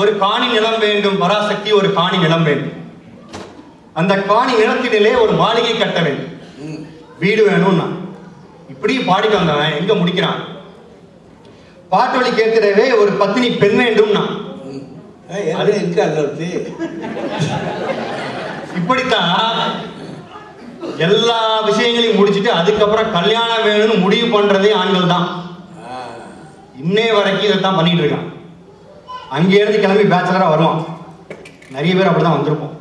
ஒரு காணி நிலம் வேண்டும், பராசக்தி ஒரு காணி நிலம் வேண்டும். அந்த காணி நிலத்திலே ஒரு மாளிகை கட்ட வேண்டும், வீடு வேணும்னா. இப்படி பாடிட்டு வந்தவன் எங்க முடிக்கிறான்? பாட்டு வழி கேட்கிறவே ஒரு பத்தினி பெண் வேண்டும்னா. இப்படித்தான் எல்லா விஷயங்களையும் முடிச்சுட்டு அதுக்கப்புறம் கல்யாணம் வேணும்னு முடிவு பண்றதே ஆண்கள் தான். இன்னே வரைக்கும் இதைத்தான் பண்ணிட்டு இருக்கான். அங்கே இருந்து கிளம்பி பேச்சுலரா வருவான். நிறைய பேர் அப்படிதான் வந்திருப்போம்.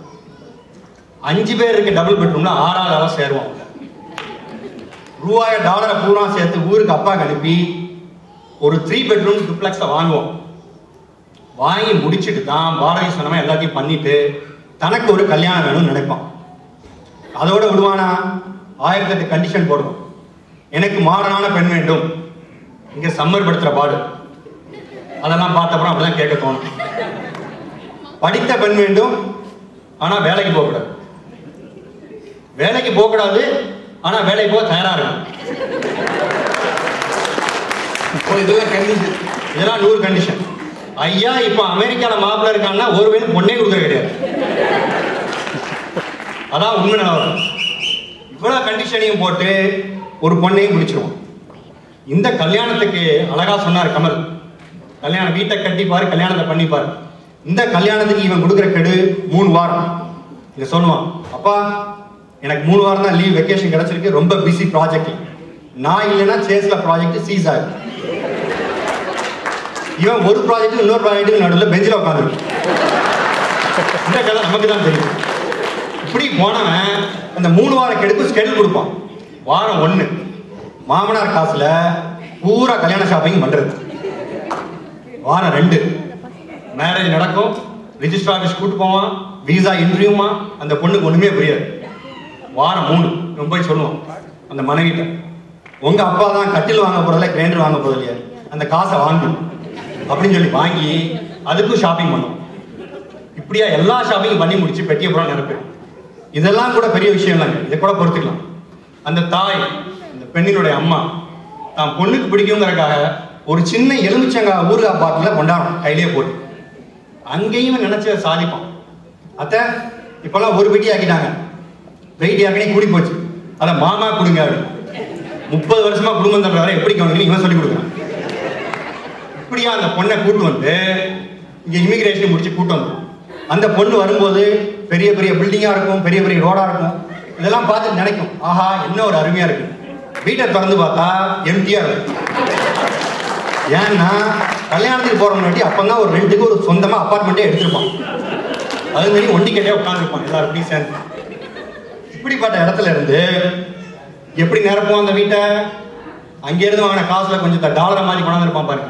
5 பேர் இருக்க டபுள் பெட்ரூம்ல 6ஆவது ஆளா சேருவோம். ரூபாய டாலரை பூரா சேர்த்து ஊருக்கு அப்பாக்கு அனுப்பி ஒரு 3 பெட்ரூம் டுப்ளெக்ஸை வாங்குவோம். வாங்கி முடிச்சுட்டு தான் பாரதி சொன்னவன் எல்லாத்தையும் பண்ணிட்டு தனக்கு ஒரு கல்யாணம் வேணும்னு நினைப்பான். அதோட விடுவானா? 1008 கண்டிஷன் போடுவோம். எனக்கு மாடர்னான பெண் வேண்டும். இங்க சம்மர் படுத்துற பாடு அதெல்லாம் பார்த்தப்பறம் அப்படிதான் கேட்க தோணும். படித்த பெண் வேண்டும், ஆனா வேலைக்கு போகக்கூடாது. வேலைக்கு போகக்கூடாது, ஆனா வேலைக்கு போக தயாரா இருக்கும். இதெல்லாம் 100 கண்டிஷன். ஐயா இப்ப அமெரிக்கால மாப்பிள்ள இருக்காங்கன்னா ஒரு வேணும் பொண்ணே கொடுக்க கிடையாது. அதான் உண்மை நிலவரம். இவ்வளவு கண்டிஷனையும் போட்டு ஒரு பொண்ணையும் பிடிச்சிருவோம். இந்த கல்யாணத்துக்கு அழகா சொன்னார் கமல், கல்யாண வீட்டை கட்டிப்பாரு, கல்யாணத்தை பண்ணிப்பாரு. இந்த கல்யாணத்துக்கு இவன் கொடுக்குற கெடு 3 வாரம். இதை சொல்லுவான், அப்பா எனக்கு 3 வாரம் தான் லீவ், வெக்கேஷன் கிடைச்சிருக்கு, ரொம்ப பிஸி ப்ராஜெக்ட். நான் இல்லைன்னா சேஸ்ல ப்ராஜெக்ட் சீஸ் ஆகும். இவன் ஒரு ப்ராஜெக்ட் இன்னொரு ப்ராஜெக்ட் நடுவில் பெஞ்சில் உட்காந்துருக்கு. இந்த கதை நமக்கு தான் தெரியும். இப்படி போனவன் அந்த 3 வாரம் கெடுப்பு ஸ்கெடியூல் கொடுப்பான். வாரம் 1 மாமனார் காசுல பூரா கல்யாண ஷாப்பிங் பண்றது. வாரம் 2 மேரேஜ் நடக்கும், ரிஜிஸ்டர் ஆஃபீஸ் கூட்டு போவான், விசா இன்டர்வியூமா. அந்த பொண்ணுக்கு ஒண்ணுமே புரியாது. வாரம் 3 ரொம்ப போய் சொல்லுவான் அந்த மனைவிட்ட, உங்க அப்பா தான் கட்டில் வாங்க போறதில்ல, கிரைண்டர் வாங்க போறதில்லையா, அந்த காசை வாங்கு அப்படின்னு சொல்லி வாங்கி அதுக்கும் ஷாப்பிங் பண்ணுவோம். இப்படியா எல்லா ஷாப்பிங் பண்ணி முடிச்சு பெட்டிய புறம் நினைப்பேன். இதெல்லாம் கூட பெரிய விஷயம் இல்லைங்க, இதை கூட பொறுத்துக்கலாம். அந்த தாய், இந்த பெண்ணினுடைய அம்மா தான் பொண்ணுக்கு பிடிக்குங்கிறதுக்காக ஒரு சின்ன எலுமிச்சங்காய் ஊறுகாய் பாட்டில கொண்டாடும் கையிலே போட்டு. அங்கேயும் நினைச்ச சாதிப்பான். அத்தை இப்பெல்லாம் ஒரு பெட்டி ஆக்கிட்டாங்க, வெயிட் ஏற்கனவே கூடி போச்சு, அதை மாமா கொடுங்க அப்படின்னு. 30 வருஷமா குடும்பம் தர்றாரு, எப்படி கவனிக்கணும் இவன் சொல்லி கொடுக்குறான். இப்படியா அந்த பொண்ணை கூட்டு வந்து இங்க இமிகிரேஷன் முடிச்சு கூட்டு வந்து அந்த பொண்ணு வரும்போது பெரிய பெரிய பில்டிங்கா இருக்கும், பெரிய பெரிய ரோடா இருக்கும். இதெல்லாம் பார்த்து நினைக்கும், ஆஹா என்ன ஒரு அருமையா இருக்கு. வீட்டை திறந்து பார்த்தா எம்டியா இருக்கும். ஏன்னா கல்யாணத்துக்கு போற முன்னாடி அப்பதான் ஒரு ரெண்டுக்கு ஒரு சொந்தமா அப்பார்ட்மெண்ட்டே எடுத்திருப்பான். அது மாதிரி ஒண்டிக்கிட்டே உட்காந்துருப்பான் எல்லாரும் இப்படி சேர்ந்து. இப்படிப்பட்ட இடத்துல இருந்து எப்படி நிரப்புவோம் அந்த வீட்டை? அங்கே இருந்து வாங்கின காசுல கொஞ்சம் டாலரை மாதிரி கொண்டாந்து இருப்பான் பாருங்க.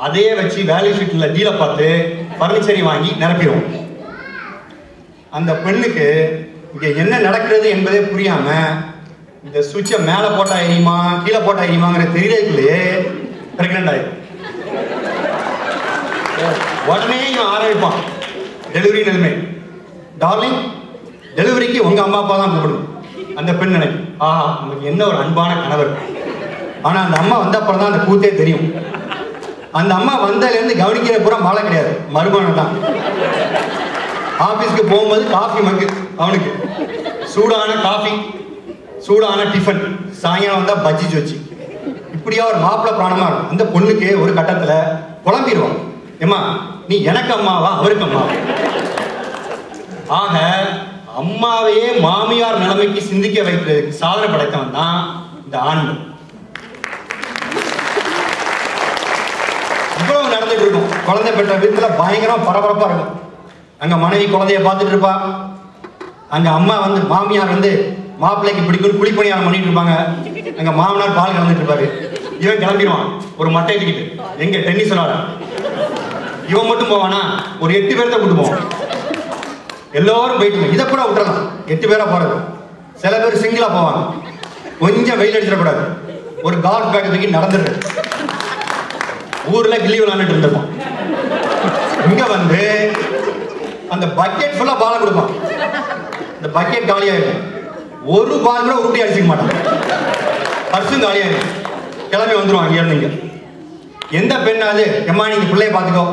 அதே வச்சு வேல்யூ ஷீட்ல டீலை பார்த்து பர்னிச்சரை வாங்கி நிரப்பிடுவோம். அந்த பெண்ணுக்கு இங்க என்ன நடக்கிறது என்பதே புரியாம இந்த சுவிட்சை மேல போட்டா எரியுமா கீழே போட்டா எரியுமாங்கிற தெரியலையே பிரெக்னென்ட் ஆயிடும். உடனே இவன் ஆரம்பிப்பான் டெலிவரி நிலைமை. டார்லிங் டெலிவரிக்கு உங்க அம்மா அப்பா தான் கூப்பிடணும். அந்த பெண் நினைக்கும், ஆஹா நமக்கு என்ன ஒரு அன்பான கணவர். ஆனா அந்த அம்மா வந்த அப்புறம் தான் அந்த கூத்தே தெரியும். அந்த அம்மா வந்ததுல இருந்து கவனிக்கிற பூரா மாலை கிடையாது, மருமகன் தான். ஆபீஸ்க்கு போகும்போது காஃபி மக்கு அவனுக்கு, சூடான காஃபி, சூடான டிஃபன், சாயங்காலம் வந்தா பஜ்ஜி வச்சு. இப்படியா ஒரு மாப்பிள்ள பிராணமா இருக்கும். அந்த பொண்ணுக்கு ஒரு கட்டத்துல குழம்பிடுவான், ஏமா நீ எனக்கு அம்மாவா அவருக்கு அம்மாவா? ஆக அம்மாவையே மாமியார் நிலைமைக்கு சிந்திக்க வைக்கிறதுக்கு சாதனை படைத்தவன் தான் இந்த ஆண்கள். இவ்வளவு நடந்துட்டு இருக்கும். குழந்தை பெற்ற வீட்டுல பயங்கரமா பரபரப்பா இருக்கும். அங்க மனைவி குழந்தைய பார்த்துட்டு இருப்பா, அங்க அம்மா வந்து மாமியார் வந்து மாப்பிள்ளைக்கு பிடிக்கும் குழிப்பணியாரம் பண்ணிட்டு இருப்பாங்க, அங்க மாமனார் பால் கலந்துட்டு இருப்பாரு. இவன் கிளம்பிடுவான் ஒரு மட்டை எடுத்துக்கிட்டு, எங்க டென்னிஸ் விளையாட. இவன் மட்டும் போவானா, ஒரு 8 பேர்த்த கூட்டு போவான். எல்லாரும் போயிட்டு இதை கூட விட்டுறலாம், 8 பேரா போறது. சில பேர் சிங்கிளா போவாங்க, கொஞ்சம் வெயில் அடிச்சிடக்கூடாது, ஒரு கால்ஃப் பேக் தூக்கி நடந்துடுறது. ஊர்ல கில்லி விளையாண்டுட்டு இருந்திருப்பான். இங்க வந்து அந்த பக்கெட் ஃபுல்லா பாலை கொடுப்பான். இந்த பக்கெட் காலியாயிருக்கும், ஒரு பால் கூட உருட்டி அடிச்சுக்க மாட்டான். பர்சும் காலியாயிருக்கும். கிளம்பி வந்துருவான் அங்க இருந்து. எந்த பெண்ணாவது எம்மா நீங்க பிள்ளைய பார்த்துக்கோ,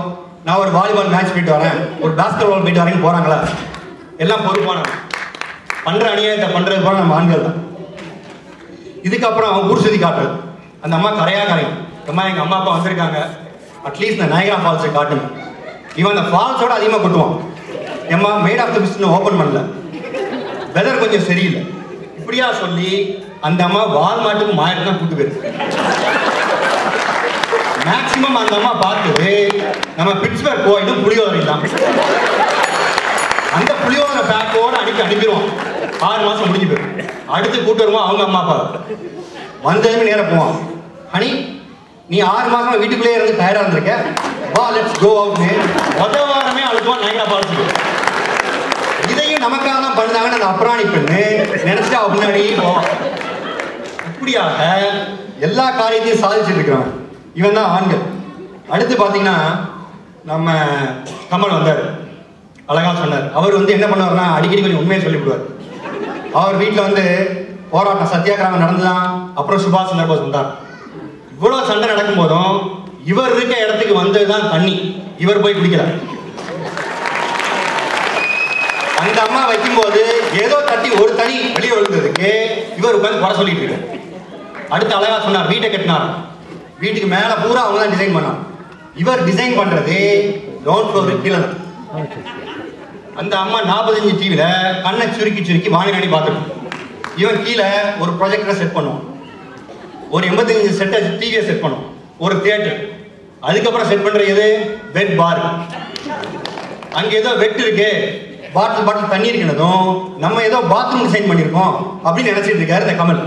நான் ஒரு வாலிபால் மேட்ச் போயிட்டு வரேன், ஒரு பாஸ்கெட் பால் போயிட்டு வரேன்னு போறாங்களா? எல்லாம் பொறுப்பான பண்ற அநியாயத்தை பண்றது போல நம்ம ஆண்கள் தான். இதுக்கப்புறம் அவன் ஊர் சுத்தி காட்டுறது. அந்த அம்மா கரையா கரையும், அம்மா எங்க அம்மா அப்பா வந்திருக்காங்க, அட்லீஸ்ட் இந்த நயகரா ஃபால்ஸை காட்டுங்க. இவன் அந்த ஃபால்ஸோட அதிகமாக கொட்டுவான். எம்மா made of the business open பண்ணல, வெதர் கொஞ்சம் சரியில்லை, இப்படியா சொல்லி அந்த அம்மா வால்மார்ட்டுக்கு மாயிரம் தான் கூட்டு போயிருக்கு. மேக்சிமம் அந்த அம்மா பார்த்து நம்ம பிட்ஸ்பர்க் கோயிலும் புளியோதரை தான், அந்த புளியோதரை பேக்கோட அனுப்பிடுவோம். 6 மாசம் முடிஞ்சு போயிடும். அடுத்து கூட்டு வருவோம் அவங்க அம்மா அப்பா. வந்ததுமே நேரம் போவான், ஹனி நீ 6 மாசமா வீட்டுக்குள்ளே இருந்து டயர்டா இருந்திருக்க, வா லெட்ஸ் கோ அவுட். முதல் வாரமே அழுத்துவான் நயகரா ஃபால்ஸுக்கு. இதையும் நமக்காக தான் பண்ணுதாங்கன்னு அந்த அப்ராணி பெண்ணு நினைச்சிட்டு அவ முன்னாடி போவான். இப்படியாக எல்லா காரியத்தையும் சாதிச்சுட்டு இருக்கிறான். இவன் தான் ஆண்கள். அடுத்து பாத்தீங்கன்னா நம்ம கமல் வந்தார், அழகா சொன்னார். அவர் என்ன பண்ணுவார்னா அடிக்கடி கொஞ்சம் உண்மையை சொல்லிவிடுவார். அவர் வீட்டில் போராட்டம் சத்தியாகிரகம் நடந்துதான். அப்புறம் சுபாஷ் சந்திர போஸ் வந்தார். இவ்வளவு சண்டை நடக்கும் போதும் இவர் இருக்க இடத்துக்கு வந்ததுதான் தண்ணி, இவர் போய் குடிக்கிறார். அந்த அம்மா வைக்கும் போது ஏதோ தட்டி ஒரு தனி வெளியே விழுந்ததுக்கு இவர் உட்காந்து குறை சொல்லிட்டு இருக்காரு. அடுத்து அழகா சொன்னார், வீட்டை கட்டினார், வீட்டுக்கு மேல பூரா அவங்க தான் டிசைன் பண்ணார். இவர் டிசைன் பண்றது கிரவுண்ட் ஃப்ளோருக்கு கீழே. அந்த அம்மா 45 டிவில கண்ணை சுருக்கி சுருக்கி வாணி பார்த்துட்டு, இவன் கீழே ஒரு ப்ரொஜெக்டரை செட் பண்ணுவான், ஒரு 85 செட்டை டிவியை செட் பண்ணுவோம், ஒரு தியேட்டர். அதுக்கப்புறம் செட் பண்ற எது வெட் பார். அங்க ஏதோ வெட் இருக்கு, பாட்டில் தண்ணி இருக்கிறதும் நம்ம ஏதோ பாத்ரூம் டிசைன் பண்ணிருக்கோம் அப்படின்னு நினைச்சிட்டு இருக்காரு இந்த கமல்.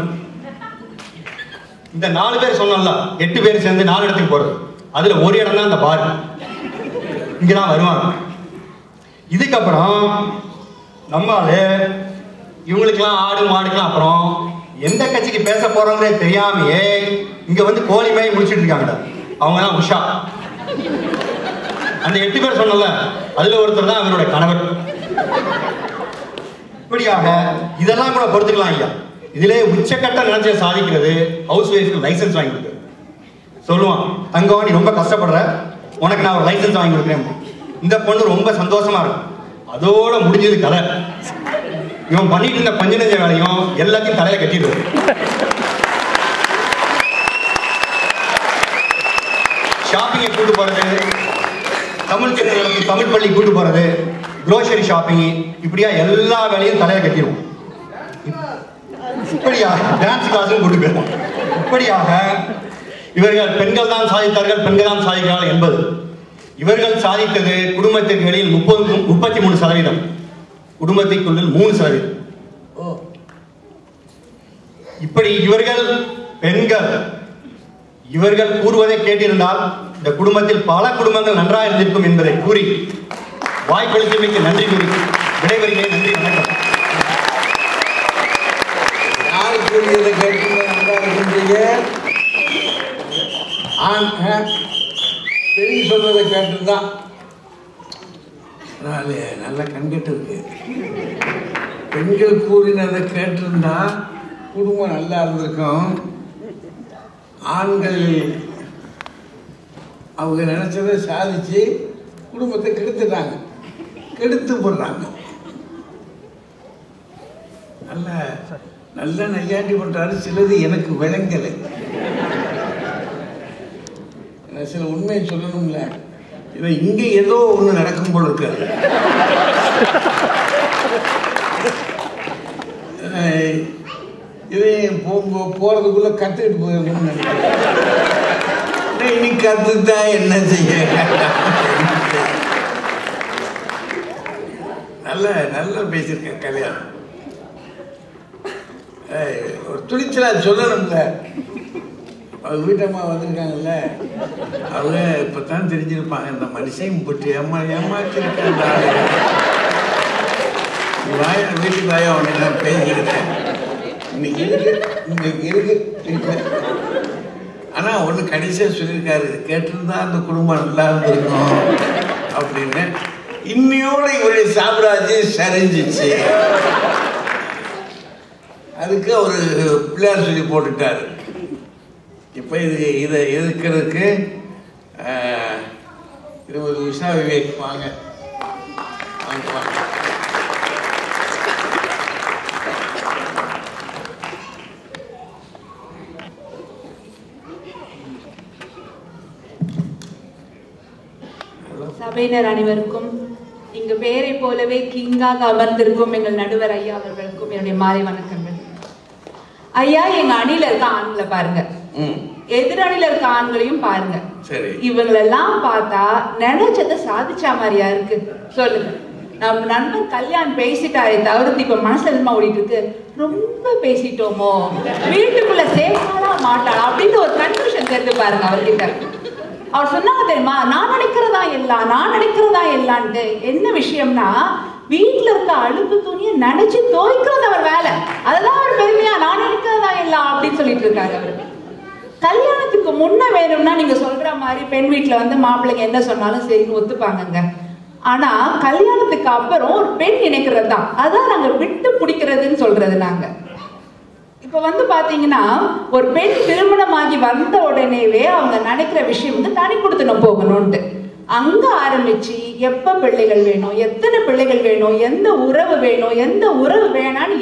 இந்த 4 பேர் சொன்னோம்ல, 8 பேர் சேர்ந்து 4 இடத்துக்கு போறது, அதுல ஒரு இடம் தான் இந்த பார். இங்கதான் வருவாங்க. இதுக்கப்புறம் நம்மால இவங்களுக்கெல்லாம் ஆடு மாடுக்கெல்லாம் அப்புறம் எந்த கட்சிக்கு பேச போறோங்கிறே தெரியாமையே இங்க கோழி மேய் முடிச்சுட்டு இருக்காங்க. அவங்க தான் உஷா. அந்த 8 பேர் சொன்னல, அதுல ஒருத்தர் தான் அவருடைய கணவர். இப்படியாக இதெல்லாம் கூட பொறுத்துக்கலாம் ஐயா. இதுல உச்சக்கட்ட நினைச்ச சாதிக்கிறது ஹவுஸ் ஒய்ஃப்க்கு லைசன்ஸ் வாங்கி கொடுக்குறது. சொல்லுவான், தங்கம் நீ ரொம்ப கஷ்டப்படுற, உனக்கு நான் ஒரு லைசன்ஸ் வாங்கி கொடுக்குறேன். இந்த பொண்ணு ரொம்ப சந்தோஷமா இருக்கும். அதோட முடிஞ்சது கதை. இவன் பண்ணிட்டு இருந்த பஞ்ச நெஞ்ச வேலையும் எல்லாத்தையும் தலையில கட்டிடுவாரு. ஷாப்பிங்கை கூட்டு போறது, தமிழ் சேனல் தமிழ் பள்ளி கூட்டு போறது, குரோசரி ஷாப்பிங், இப்படியா எல்லா வேலையும் தலையில கட்டிடுவோம். இப்படியாக டான்ஸ் கிளாஸும் கூட்டு போயிருவோம். இப்படியாக இவர்கள் பெண்கள் தான் சாதித்தார்கள், பெண்கள் தான் சாதிக்கிறார்கள் என்பது. இவர்கள் சாதித்தது குடும்பத்திற்கு வெளியில் 33%, குடும்பத்திற்குள்ளில் 3%. இப்படி இவர்கள் பெண்கள் இவர்கள் கூறுவதை கேட்டிருந்தால் இந்த குடும்பத்தில் பல குடும்பங்கள் நன்றாக இருந்திருக்கும் என்பதை கூறி வாய்ப்பளித்தமைக்கு நன்றி கூறி விடைபெறுகிறேன். நன்றி, வணக்கம். யார் கூறியதை கேட்டு பெரிய சொல்றதை கேட்டுதான் நல்லா கண்டுட்டு இருக்கு. பெண்கள் கூறினதை கேட்டிருந்தா குடும்பம் நல்லா இருந்திருக்கும். ஆண்கள் அவங்க நினைச்சதை சாதிச்சு குடும்பத்தை கெடுத்துட்டாங்க, கெடுத்து போடுறாங்க. நல்ல நல்ல நையாண்டி பண்றாரு. சிலது எனக்கு விளங்கலை. சில உண்மையை சொல்லணும்ல, இதை இங்க ஏதோ ஒண்ணு நடக்கும் போல இருக்காது. இதை போறதுக்குள்ள கத்துக்கிட்டு போயிருக்கணும்னு நினைக்கிறேன். இனி கத்துதான் என்ன செய்ய. நல்லா பேசியிருக்கேன். கல்யாணம் ஒரு துணிச்சலா சொல்லணும்ல. அவங்க வீட்டம்மா வந்திருக்காங்கல்ல, அவங்க இப்பதான் தெரிஞ்சிருப்பாங்க இந்த மனுஷன் போட்டு ஏமாத்திருக்கேன். வீட்டுக்கு வாயா உடனே நான் பேசியிருக்கேன். இன்னைக்கு இருக்கு. ஆனா ஒண்ணு கடைசியா சொல்லியிருக்காரு, கேட்டிருந்தா அந்த குடும்பம் நல்லா இருந்திருக்கும் அப்படின்னு. இன்னையோட இவருடைய சாம்ராஜ்யம் சரிஞ்சிச்சு. அதுக்கு ஒரு பிள்ளையார் சொல்லி போட்டுட்டாரு. இப்போ இதை எதிர்க்கிறதுக்கு திருமதி உஷா விவேக் வாங்க வாங்க வாங்க. சபையினர் அனைவருக்கும் இங்கு பேரை போலவே கிங்காக அமர்ந்திருக்கும் எங்கள் நடுவர் ஐயா அவர்களுக்கும் என்னுடைய மாலை வணக்கங்கள். ஐயா, எங்க அணியில இருக்க ஆண்களை பாருங்க, எதிரணியில இருக்க ஆண்களையும் பாருங்க. இவங்களெல்லாம் பார்த்தா நினைச்சதை சாதிச்சா மாதிரியா இருக்கு. சொல்லுங்க, நம்ம நண்பன் கல்யாண் பேசிட்டாரே தவிர்த்து இப்ப மனசுல ஓடிட்டு இருக்கு, ரொம்ப பேசிட்டோமோ, வீட்டுக்குள்ள சேஃபானா மாட்டாளா அப்படின்னு ஒரு கன்ஃபியூஷன் தெரிஞ்சு பாருங்க அவர்கிட்ட. அவர் சொன்னாங்க தெரியுமா, நான் நினைக்கிறதா எல்லான்ட்டு. என்ன விஷயம்னா, வீட்டுல இருக்க அழுக்கு துணியை நினைச்சு துவைக்கிறது அவர் வேலை. அதெல்லாம் அவர் பெருமையா நான் நினைக்கிறதா எல்லாம் அப்படின்னு சொல்லிட்டு இருக்காரு அவரு. கல்யாணத்துக்கு முன்ன வேணும்னா நீங்க சொல்ற மாதிரி பெண் வீட்டுல வந்து மாப்பிள்ளைங்க என்ன சொன்னாலும் சரின்னு ஒத்துப்பாங்கங்க. ஆனா கல்யாணத்துக்கு அப்புறம் ஒரு பெண் நினைக்கிறது தான், அதான் நாங்க விட்டு பிடிக்கிறதுன்னு சொல்றது. நாங்க இப்ப வந்து பாத்தீங்கன்னா, ஒரு பெண் திருமணமாகி வந்த உடனேவே அவங்க நினைக்கிற விஷயம் வந்து தனி கொடுத்துன போகணும்ட்டு. அங்க ஆரம்பிச்சு எப்ப பிள்ளைகள் வேணும், எத்தனை பிள்ளைகள் வேணும், எந்த உறவு வேணும், எந்த உறவு வேணான்னு